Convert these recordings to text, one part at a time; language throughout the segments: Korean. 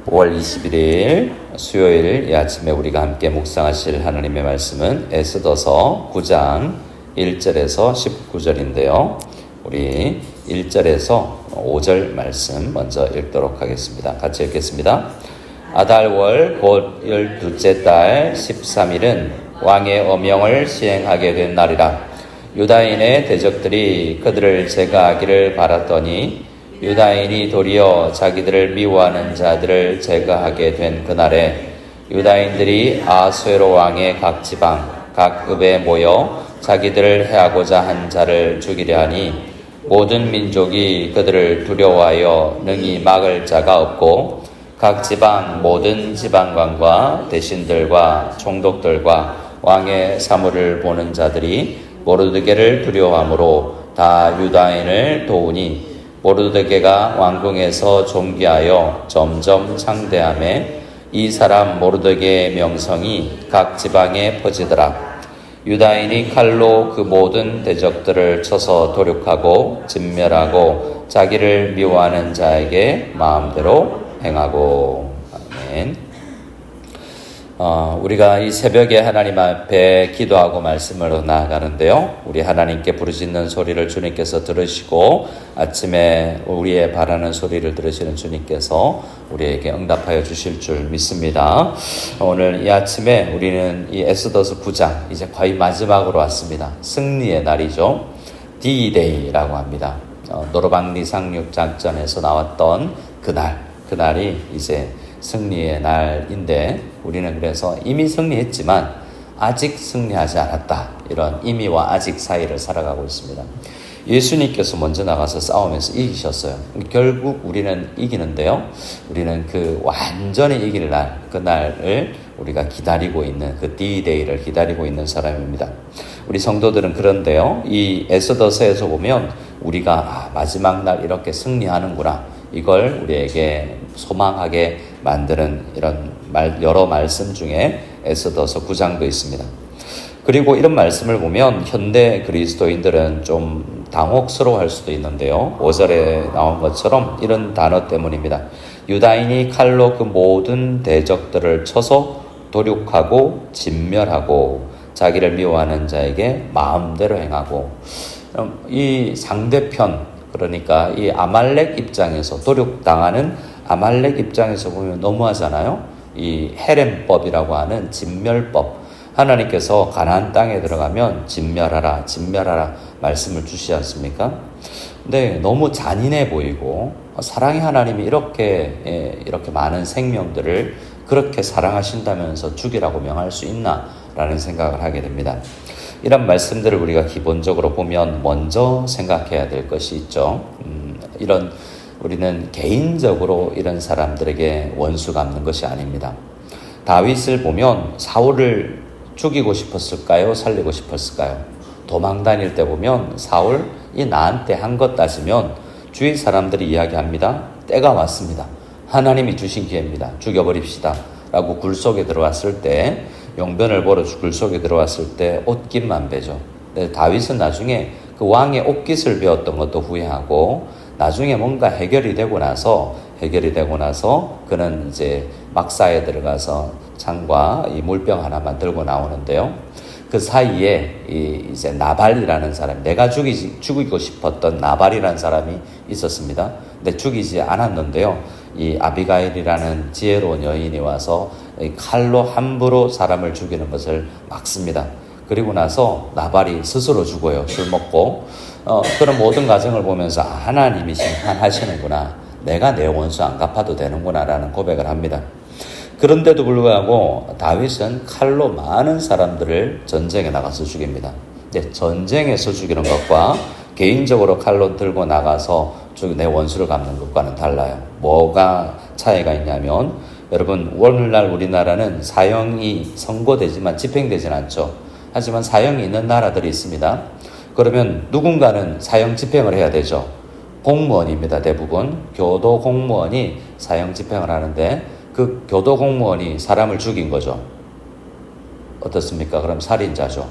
5월 21일 수요일 이 아침에 우리가 함께 묵상하실 하나님의 말씀은 에스더서 9장 1절에서 19절인데요. 우리 1절에서 5절 말씀 먼저 읽도록 하겠습니다. 같이 읽겠습니다. 아달월 곧 12째 달 13일은 왕의 어명을 시행하게 된 날이라. 유다인의 대적들이 그들을 제거하기를 바랐더니 유다인이 도리어 자기들을 미워하는 자들을 제거하게 된 그날에 유다인들이 아수에로 왕의 각 지방 각 읍에 모여 자기들을 해하고자 한 자를 죽이려 하니 모든 민족이 그들을 두려워하여 능히 막을 자가 없고 각 지방 모든 지방관과 대신들과 총독들과 왕의 사물을 보는 자들이 모르드게를 두려워하므로 다 유다인을 도우니 모르드게가 왕궁에서 존귀하여 점점 창대하매 이 사람 모르드게의 명성이 각 지방에 퍼지더라. 유다인이 칼로 그 모든 대적들을 쳐서 도륙하고 진멸하고 자기를 미워하는 자에게 마음대로 행하고. 아멘. 우리가 이 새벽에 하나님 앞에 기도하고 말씀으로 나아가는데요. 우리 하나님께 부르짖는 소리를 주님께서 들으시고 아침에 우리의 바라는 소리를 들으시는 주님께서 우리에게 응답하여 주실 줄 믿습니다. 오늘 이 아침에 우리는 이 에스더서 9장 이제 거의 마지막으로 왔습니다. 승리의 날이죠. D-Day라고 합니다. 노르망디 상륙 작전에서 나왔던 그날이 이제 승리의 날인데 우리는 그래서 이미 승리했지만 아직 승리하지 않았다. 이런 이미와 아직 사이를 살아가고 있습니다. 예수님께서 먼저 나가서 싸우면서 이기셨어요. 결국 우리는 이기는데요. 우리는 그 완전히 이길 날, 그날을 우리가 기다리고 있는 그 D-Day를 기다리고 있는 사람입니다. 우리 성도들은 그런데요. 이 에스더서에서 보면 우리가 마지막 날 이렇게 승리하는구나. 이걸 우리에게 소망하게 만드는 이런 여러 말씀 중에 에스더서 9장도 있습니다. 그리고 이런 말씀을 보면 현대 그리스도인들은 좀 당혹스러워할 수도 있는데요. 5절에 나온 것처럼 이런 단어 때문입니다. 유다인이 칼로 그 모든 대적들을 쳐서 도륙하고 진멸하고 자기를 미워하는 자에게 마음대로 행하고. 이 상대편, 그러니까 이 아말렉 입장에서 도륙당하는 아말렉 입장에서 보면 너무하잖아요. 이 헤렘법이라고 하는 진멸법. 하나님께서 가나안 땅에 들어가면 진멸하라 말씀을 주시지 않습니까? 근데 너무 잔인해 보이고 사랑의 하나님이 이렇게 많은 생명들을 그렇게 사랑하신다면서 죽이라고 명할 수 있나라는 생각을 하게 됩니다. 이런 말씀들을 우리가 기본적으로 보면 먼저 생각해야 될 것이 있죠. 우리는 개인적으로 이런 사람들에게 원수 갚는 것이 아닙니다. 다윗을 보면 사울을 죽이고 싶었을까요? 살리고 싶었을까요? 도망 다닐 때 보면 사울이 나한테 한 것 따지면 주위 사람들이 이야기합니다. 때가 왔습니다. 하나님이 주신 기회입니다. 죽여버립시다. 라고 굴 속에 들어왔을 때, 용변을 보러 굴 속에 들어왔을 때 옷깃만 베죠. 다윗은 나중에 그 왕의 옷깃을 베었던 것도 후회하고 나중에 뭔가 해결이 되고 나서 그는 이제 막사에 들어가서 창과 이 물병 하나만 들고 나오는데요. 그 사이에 이제 나발이라는 사람, 내가 죽이고 싶었던 나발이라는 사람이 있었습니다. 근데 죽이지 않았는데요. 이 아비가일이라는 지혜로운 여인이 와서 칼로 함부로 사람을 죽이는 것을 막습니다. 그리고 나서 나발이 스스로 죽어요. 술 먹고. 그런 모든 과정을 보면서 하나님이 심판하시는구나. 내가 내 원수 안 갚아도 되는구나 라는 고백을 합니다. 그런데도 불구하고 다윗은 칼로 많은 사람들을 전쟁에 나가서 죽입니다. 전쟁에서 죽이는 것과 개인적으로 칼로 들고 나가서 내 원수를 갚는 것과는 달라요. 뭐가 차이가 있냐면 여러분, 오늘날 우리나라는 사형이 선고되지만 집행되진 않죠. 하지만 사형이 있는 나라들이 있습니다. 그러면 누군가는 사형 집행을 해야 되죠. 공무원입니다. 대부분 교도 공무원이 사형 집행을 하는데 그 교도 공무원이 사람을 죽인 거죠. 어떻습니까? 그럼 살인자죠.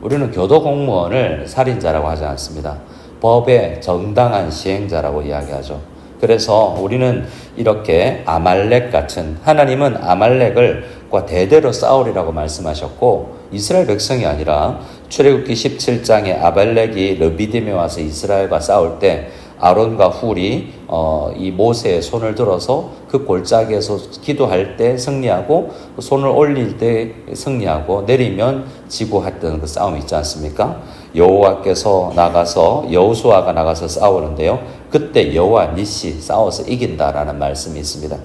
우리는 교도 공무원을 살인자라고 하지 않습니다. 법의 정당한 시행자라고 이야기하죠. 그래서 우리는 이렇게 아말렉 같은, 하나님은 아말렉을과 대대로 싸우리라고 말씀하셨고, 이스라엘 백성이 아니라 출애굽기 17장에 아말렉이 르비딤에 와서 이스라엘과 싸울 때 아론과 훌이 이 모세의 손을 들어서 그 골짜기에서 기도할 때 승리하고, 손을 올릴 때 승리하고, 내리면 지고 했던 그 싸움이 있지 않습니까? 여호와께서 나가서, 여호수아가 나가서 싸우는데요, 그때 여호와 니시 싸워서 이긴다라는 말씀이 있습니다.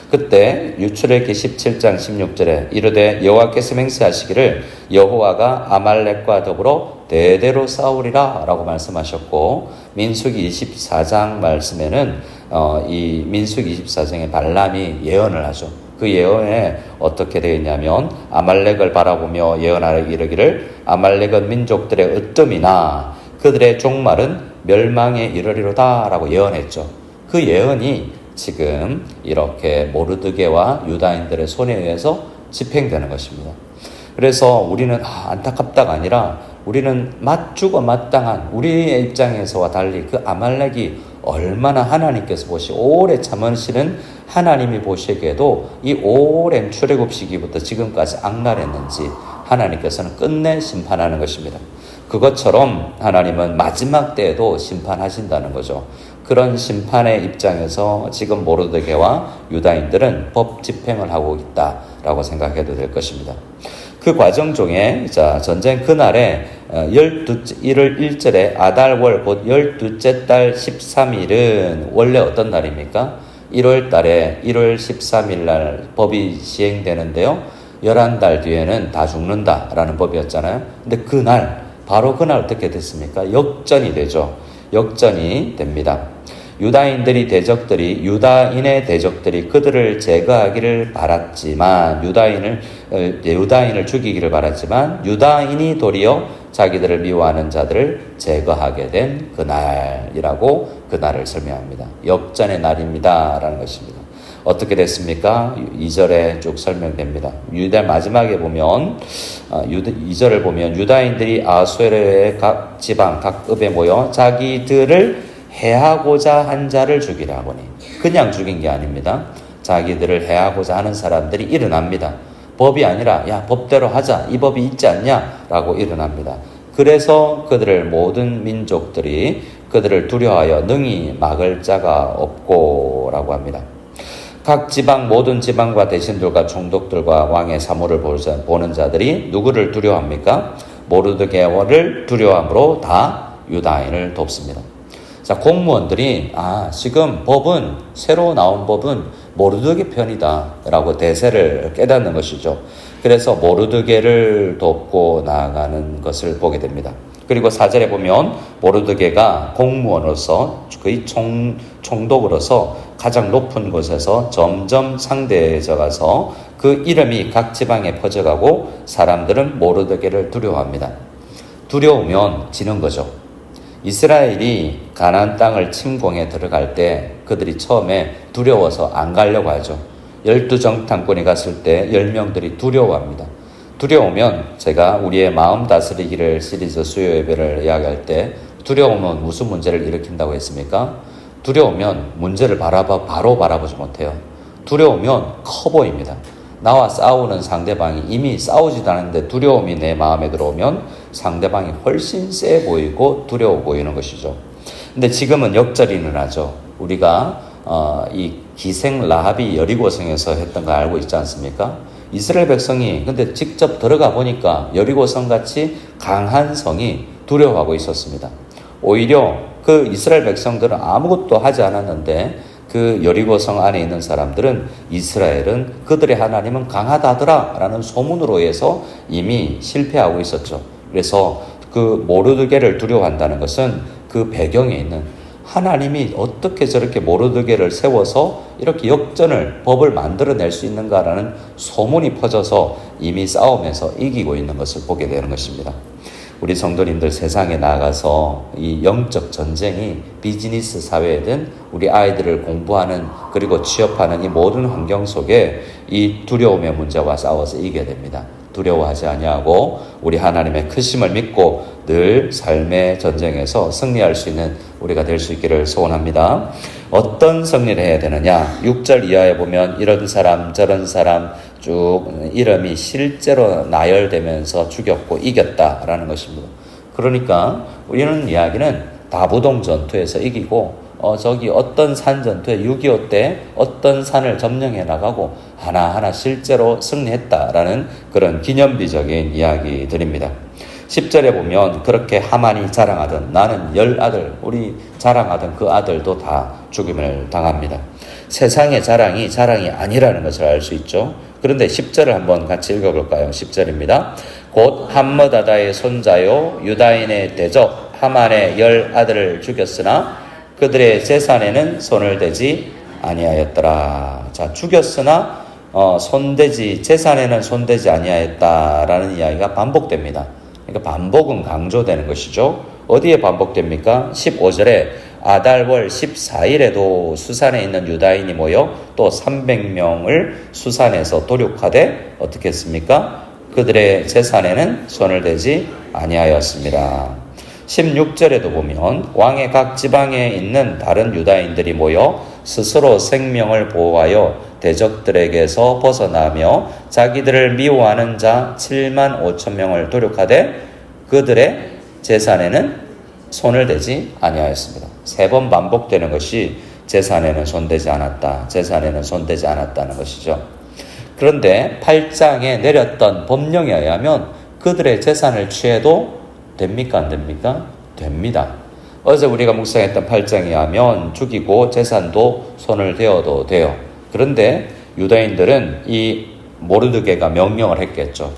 그때 출애굽기 17장 16절에 이르되 여호와께서 맹세하시기를 여호와가 아말렉과 더불어 대대로 싸우리라 라고 말씀하셨고, 민수기 24장 말씀에는 이 민수기 24장에 발람이 예언을 하죠. 그 예언에 어떻게 되어 있냐면, 아말렉을 바라보며 예언하여 이르기를 아말렉은 민족들의 으뜸이나 그들의 종말은 멸망에 이르리로다 라고 예언했죠. 그 예언이 지금 이렇게 모르드게와 유다인들의 손에 의해서 집행되는 것입니다. 그래서 우리는 안타깝다가 아니라 우리는 맞주고 마땅한, 우리의 입장에서와 달리 그 아말렉이 얼마나 하나님께서 오래 참으시는 하나님이 보시기에도 이 오랜 출애굽 시기부터 지금까지 악랄했는지 하나님께서는 끝내 심판하는 것입니다. 그것처럼 하나님은 마지막 때에도 심판하신다는 거죠. 그런 심판의 입장에서 지금 모르드게와 유다인들은 법 집행을 하고 있다라고 생각해도 될 것입니다. 그 과정 중에 전쟁 그날에 1월 1절에 아달월 곧 12째 달 13일은 원래 어떤 날입니까? 1월 달에 1월 13일 날 법이 시행되는데요, 11달 뒤에는 다 죽는다라는 법이었잖아요. 근데 바로 그날 어떻게 됐습니까? 역전이 되죠. 역전이 됩니다. 유다인의 대적들이 그들을 제거하기를 바랐지만, 유다인을 죽이기를 바랐지만, 유다인이 도리어 자기들을 미워하는 자들을 제거하게 된 그날이라고 그날을 설명합니다. 역전의 날입니다 라는 것입니다. 어떻게 됐습니까? 2절에 쭉 설명됩니다. 마지막에 보면 2절을 보면 유다인들이 아수에르의 각 지방 각 읍에 모여 자기들을 해하고자 한 자를 죽이라 하거니, 그냥 죽인 게 아닙니다. 자기들을 해하고자 하는 사람들이 일어납니다. 법이 아니라 야 법대로 하자, 이 법이 있지 않냐 라고 일어납니다. 그래서 그들을 모든 민족들이 그들을 두려워하여 능히 막을 자가 없고 라고 합니다. 각 지방 모든 지방과 대신들과 총독들과 왕의 사물을 보는 자들이 누구를 두려워합니까? 모르드게를 두려워함으로 다 유다인을 돕습니다. 자, 공무원들이 지금 새로 나온 법은 모르드게 편이다 라고 대세를 깨닫는 것이죠. 그래서 모르드게를 돕고 나아가는 것을 보게 됩니다. 그리고 4절에 보면 모르드게가 공무원으로서, 거의 총독으로서 가장 높은 곳에서 점점 상대해져 가서 그 이름이 각 지방에 퍼져가고 사람들은 모르드게를 두려워합니다. 두려우면 지는 거죠. 이스라엘이 가나안 땅을 침공해 들어갈 때 그들이 처음에 두려워서 안 가려고 하죠. 12정탐꾼이 갔을 때 10명들이 두려워합니다. 두려우면, 제가 우리의 마음 다스리기를 시리즈 수요 예배를 이야기할 때 두려움은 무슨 문제를 일으킨다고 했습니까? 두려우면 문제를 바로 바라보지 못해요. 두려우면 커 보입니다. 나와 싸우는 상대방이 이미 싸우지도 않았는데 두려움이 내 마음에 들어오면 상대방이 훨씬 세 보이고 두려워 보이는 것이죠. 근데 지금은 역절이 일어나죠. 우리가 이 기생 라합이 여리고성에서 했던 거 알고 있지 않습니까? 이스라엘 백성이 근데 직접 들어가 보니까 여리고성 같이 강한 성이 두려워하고 있었습니다. 오히려 그 이스라엘 백성들은 아무것도 하지 않았는데 그 여리고성 안에 있는 사람들은 이스라엘은 그들의 하나님은 강하다더라 라는 소문으로 해서 이미 실패하고 있었죠. 그래서 그 모르드게를 두려워한다는 것은 그 배경에 있는 하나님이 어떻게 저렇게 모르드게를 세워서 이렇게 법을 만들어낼 수 있는가라는 소문이 퍼져서 이미 싸움에서 이기고 있는 것을 보게 되는 것입니다. 우리 성도님들, 세상에 나가서 이 영적 전쟁이 비즈니스 사회든 우리 아이들을 공부하는 그리고 취업하는 이 모든 환경 속에 이 두려움의 문제와 싸워서 이겨야 됩니다. 두려워하지 아니하고 우리 하나님의 크심을 믿고 늘 삶의 전쟁에서 승리할 수 있는 우리가 될 수 있기를 소원합니다. 어떤 승리를 해야 되느냐? 6절 이하에 보면 이런 사람 저런 사람 쭉 이름이 실제로 나열되면서 죽였고 이겼다라는 것입니다. 그러니까 우리는 이야기는 다부동 전투에서 이기고 저기 어떤 산 전투에 6.25 때 어떤 산을 점령해 나가고 하나하나 실제로 승리했다라는 그런 기념비적인 이야기들입니다. 10절에 보면 그렇게 하만이 자랑하던 나는 10아들 우리 자랑하던 그 아들도 다 죽임을 당합니다. 세상의 자랑이 아니라는 것을 알 수 있죠. 그런데 10절을 한번 같이 읽어볼까요? 10절입니다. 곧 함므다다의 손자요 유다인의 대적 하만의 10아들을 죽였으나 그들의 재산에는 손을 대지 아니하였더라. 자, 죽였으나 손대지 재산에는 손대지 아니하였다라는 이야기가 반복됩니다. 그러니까 반복은 강조되는 것이죠. 어디에 반복됩니까? 15절에 아달월 14일에도 수산에 있는 유다인이 모여 또 300명을 수산에서 도륙하되 어떻게 했습니까? 그들의 재산에는 손을 대지 아니하였습니다. 16절에도 보면 왕의 각 지방에 있는 다른 유다인들이 모여 스스로 생명을 보호하여 대적들에게서 벗어나며 자기들을 미워하는 자 7만 5천 명을 도륙하되 그들의 재산에는 손을 대지 아니하였습니다. 3번 반복되는 것이 재산에는 손대지 않았다, 재산에는 손대지 않았다는 것이죠. 그런데 8장에 내렸던 법령에 의하면 그들의 재산을 취해도 됩니까? 안 됩니까? 됩니다. 어제 우리가 묵상했던 8장에 하면 죽이고 재산도 손을 대어도 돼요. 그런데 유다인들은 이 모르드게가 명령을 했겠죠.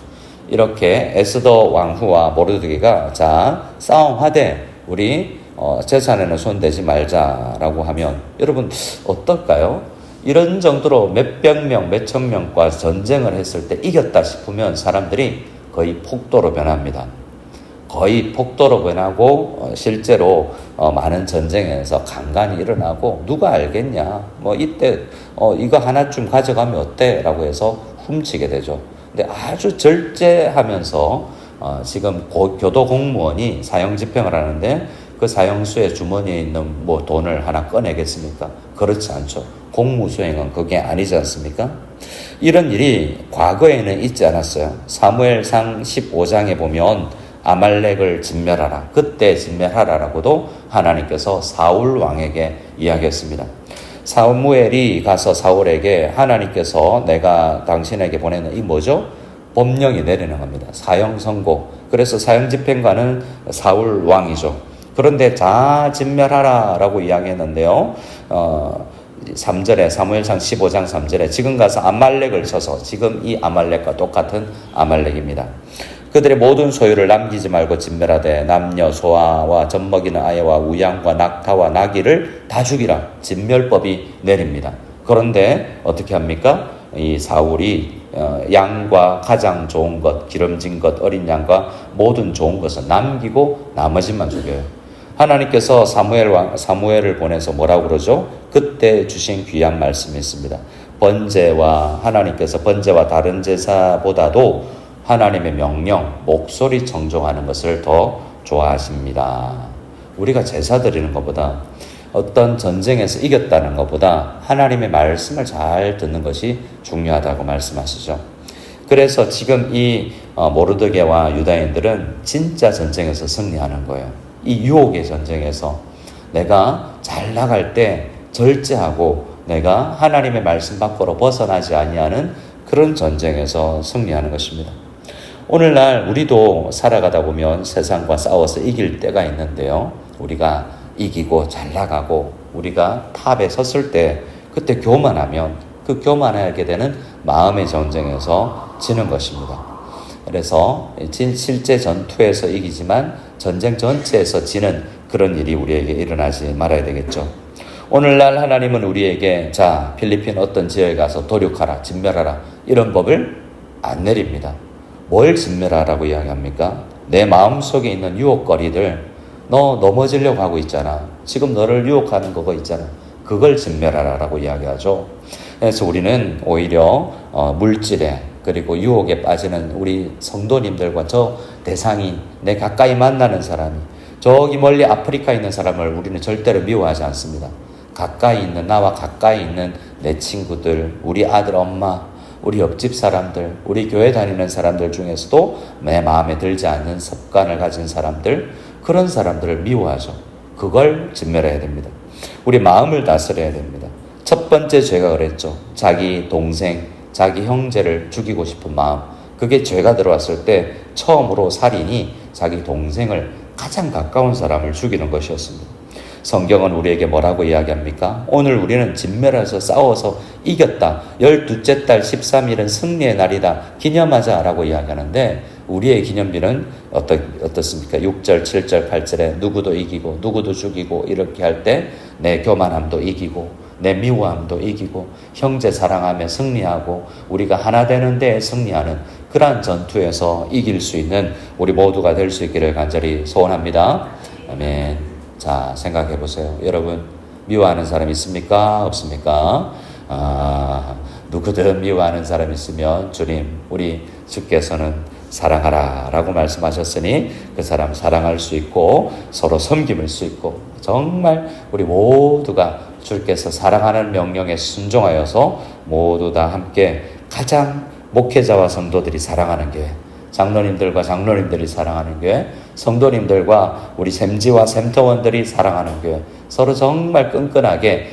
이렇게 에스더 왕후와 모르드게가 자 싸움하되 우리 재산에는 손대지 말자라고 하면 여러분 어떨까요? 이런 정도로 몇백 명, 몇천 명과 전쟁을 했을 때 이겼다 싶으면 사람들이 거의 폭도로 변합니다. 거의 폭도로 변하고 실제로 많은 전쟁에서 강간이 일어나고 누가 알겠냐 뭐 이때 이거 하나쯤 가져가면 어때? 라고 해서 훔치게 되죠. 근데 아주 절제하면서 지금 교도 공무원이 사형 집행을 하는데 그 사형수의 주머니에 있는 뭐 돈을 하나 꺼내겠습니까? 그렇지 않죠. 공무수행은 그게 아니지 않습니까? 이런 일이 과거에는 있지 않았어요. 사무엘상 15장에 보면 아말렉을 진멸하라. 그때 진멸하라라고도 하나님께서 사울 왕에게 이야기했습니다. 사무엘이 가서 사울에게 하나님께서 내가 당신에게 보내는 이 뭐죠? 법령이 내리는 겁니다. 사형 선고. 그래서 사형 집행관은 사울 왕이죠. 그런데 자 진멸하라라고 이야기했는데요. 3절에 사무엘상 15장 3절에 지금 가서 아말렉을 쳐서 지금 이 아말렉과 똑같은 아말렉입니다. 그들의 모든 소유를 남기지 말고 진멸하되 남녀 소아와 젖먹이는 아이와 우양과 낙타와 나귀를 다 죽이라. 진멸법이 내립니다. 그런데 어떻게 합니까? 이 사울이 양과 가장 좋은 것, 기름진 것, 어린 양과 모든 좋은 것을 남기고 나머지만 죽여요. 하나님께서 사무엘을 보내서 뭐라고 그러죠? 그때 주신 귀한 말씀이 있습니다. 하나님께서 번제와 다른 제사보다도 하나님의 명령, 목소리 청종하는 것을 더 좋아하십니다. 우리가 제사 드리는 것보다 어떤 전쟁에서 이겼다는 것보다 하나님의 말씀을 잘 듣는 것이 중요하다고 말씀하시죠. 그래서 지금 이 모르드게와 유다인들은 진짜 전쟁에서 승리하는 거예요. 이 유혹의 전쟁에서 내가 잘 나갈 때 절제하고 내가 하나님의 말씀 밖으로 벗어나지 아니하는 그런 전쟁에서 승리하는 것입니다. 오늘날 우리도 살아가다 보면 세상과 싸워서 이길 때가 있는데요. 우리가 이기고 잘 나가고 우리가 탑에 섰을 때 그때 교만하면 그 교만하게 되는 마음의 전쟁에서 지는 것입니다. 그래서 실제 전투에서 이기지만 전쟁 전체에서 지는 그런 일이 우리에게 일어나지 말아야 되겠죠. 오늘날 하나님은 우리에게 자 필리핀 어떤 지역에 가서 도륙하라, 진멸하라 이런 법을 안 내립니다. 뭘 진멸하라고 이야기합니까? 내 마음속에 있는 유혹거리들 너 넘어지려고 하고 있잖아. 지금 너를 유혹하는 그거 있잖아. 그걸 진멸하라라고 이야기하죠. 그래서 우리는 오히려 물질에 그리고 유혹에 빠지는 우리 성도님들과 저 대상이 내 가까이 만나는 사람이 저기 멀리 아프리카에 있는 사람을 우리는 절대로 미워하지 않습니다. 가까이 있는 나와 가까이 있는 내 친구들, 우리 아들, 엄마, 우리 옆집 사람들, 우리 교회 다니는 사람들 중에서도 내 마음에 들지 않는 습관을 가진 사람들, 그런 사람들을 미워하죠. 그걸 진멸해야 됩니다. 우리 마음을 다스려야 됩니다. 첫 번째 죄가 그랬죠. 자기 동생, 자기 형제를 죽이고 싶은 마음. 그게 죄가 들어왔을 때 처음으로 살인이 자기 동생을 가장 가까운 사람을 죽이는 것이었습니다. 성경은 우리에게 뭐라고 이야기합니까? 오늘 우리는 진멸해서 싸워서 이겼다. 12째 달 13일은 승리의 날이다. 기념하자 라고 이야기하는데 우리의 기념비는 어떻습니까? 6절, 7절, 8절에 누구도 이기고 누구도 죽이고 이렇게 할 때 내 교만함도 이기고 내 미워함도 이기고 형제 사랑하며 승리하고 우리가 하나 되는 데에 승리하는 그러한 전투에서 이길 수 있는 우리 모두가 될 수 있기를 간절히 소원합니다. 아멘. 자, 생각해 보세요. 여러분, 미워하는 사람 있습니까? 없습니까? 누구든 미워하는 사람 있으면 주님, 우리 주께서는 사랑하라 라고 말씀하셨으니 그 사람 사랑할 수 있고 서로 섬김을 수 있고 정말 우리 모두가 주께서 사랑하는 명령에 순종하여서 모두 다 함께 가장 목회자와 성도들이 사랑하는 교회, 장로님들과 장로님들이 사랑하는 교회, 성도님들과 우리 샘지와 샘터원들이 사랑하는 교회, 서로 정말 끈끈하게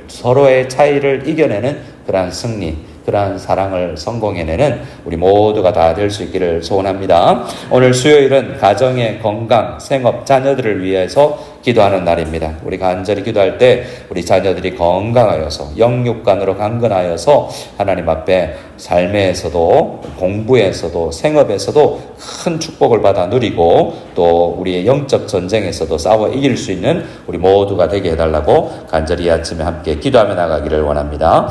서로의 차이를 이겨내는 그러한 승리, 그러한 사랑을 성공해내는 우리 모두가 다 될 수 있기를 소원합니다. 오늘 수요일은 가정의 건강, 생업, 자녀들을 위해서 기도하는 날입니다. 우리 간절히 기도할 때 우리 자녀들이 건강하여서 영육간으로 강건하여서 하나님 앞에 삶에서도 공부에서도 생업에서도 큰 축복을 받아 누리고 또 우리의 영적 전쟁에서도 싸워 이길 수 있는 우리 모두가 되게 해달라고 간절히 아침에 함께 기도하며 나가기를 원합니다.